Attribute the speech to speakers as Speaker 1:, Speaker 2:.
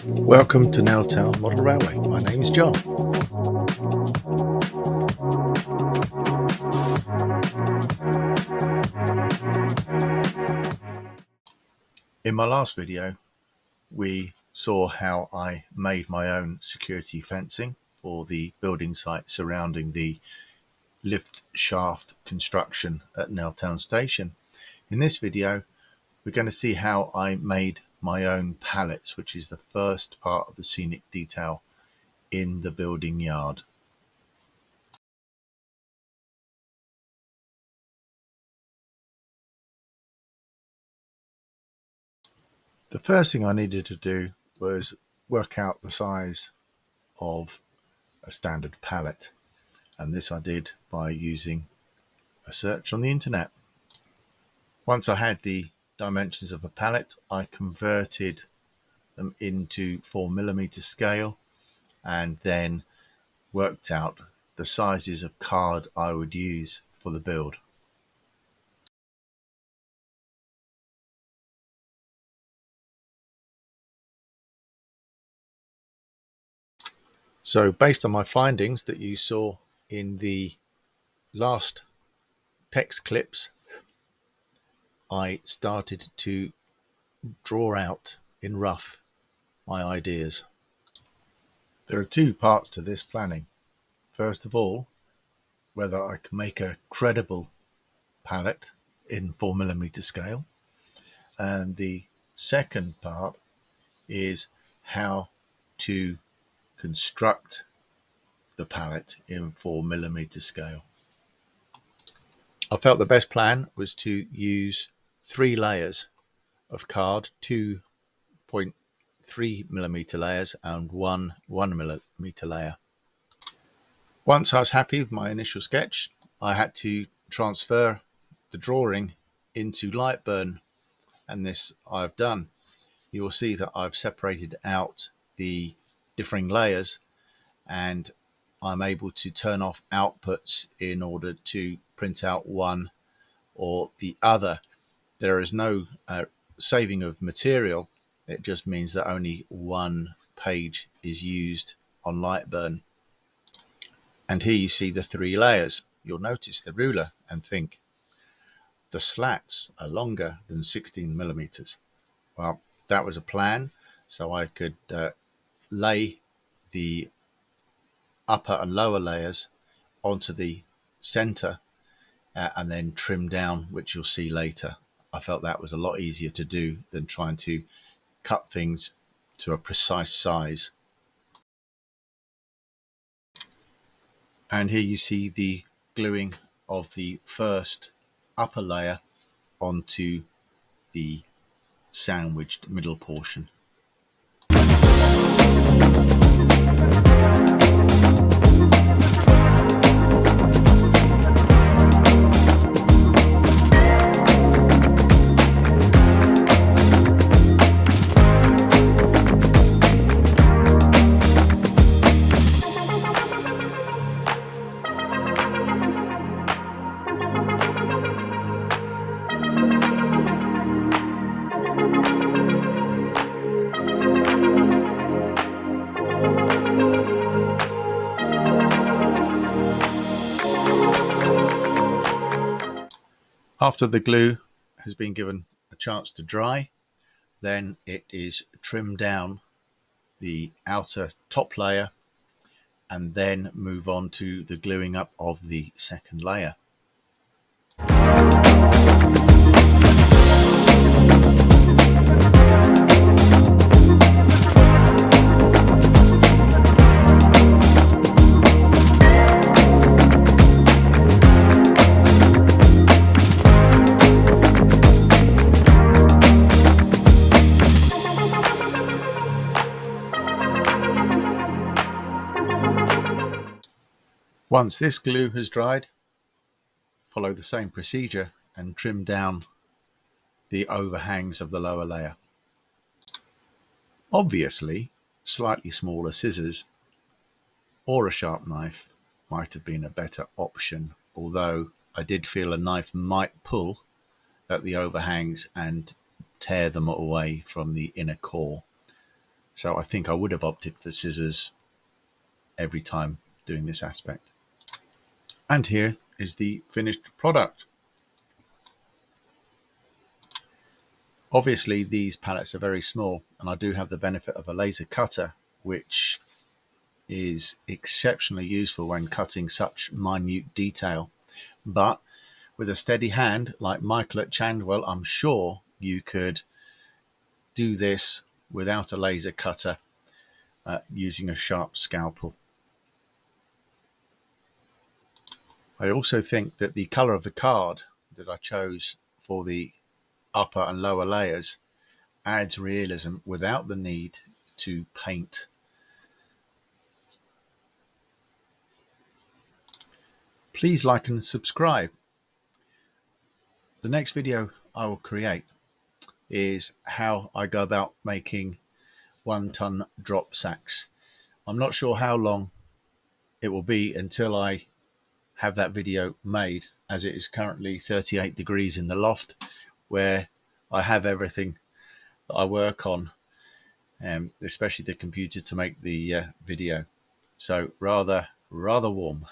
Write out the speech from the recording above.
Speaker 1: Welcome to Nell Model Railway. My name is John. In my last video, we saw how I made my own security fencing for the building site surrounding the lift shaft construction at Nell Station. In this video, we're going to see how I made my own pallets, which is the first part of the scenic detail in the building yard. The first thing I needed to do was work out the size of a standard pallet, and this I did by using a search on the internet. Once I had the dimensions of a pallet, I converted them into 4mm scale and then worked out the sizes of card I would use for the build. So based on my findings that you saw in the last text clips, I started to draw out in rough my ideas. There are two parts to this planning. First of all, whether I can make a credible pallet in 4mm scale, and the second part is how to construct the pallet in 4mm scale. I felt the best plan was to use 3 layers of card, 2.3mm layers and 1mm layer. Once I was happy with my initial sketch, I had to transfer the drawing into Lightburn, and this I've done. You will see that I've separated out the differing layers, and I'm able to turn off outputs in order to print out one or the other. There is no saving of material. It just means that only one page is used on Lightburn. And here you see the 3 layers. You'll notice the ruler and think the slats are longer than 16mm. Well, that was a plan, so I could lay the upper and lower layers onto the center and then trim down, which you'll see later. I felt that was a lot easier to do than trying to cut things to a precise size. And here you see the gluing of the first upper layer onto the sandwiched middle portion. After the glue has been given a chance to dry, then it is trimmed down the outer top layer and then move on to the gluing up of the second layer. Once this glue has dried, follow the same procedure and trim down the overhangs of the lower layer. Obviously, slightly smaller scissors or a sharp knife might have been a better option, although I did feel a knife might pull at the overhangs and tear them away from the inner core. So I think I would have opted for scissors every time doing this aspect. And here is the finished product. Obviously these pallets are very small, and I do have the benefit of a laser cutter, which is exceptionally useful when cutting such minute detail. But with a steady hand like Michael at Chandwell, I'm sure you could do this without a laser cutter, using a sharp scalpel. I also think that the colour of the card that I chose for the upper and lower layers adds realism without the need to paint. Please like and subscribe. The next video I will create is how I go about making 1-ton drop sacks. I'm not sure how long it will be until I have that video made, as it is currently 38 degrees in the loft where I have everything that I work on, especially the computer to make the video. So rather warm.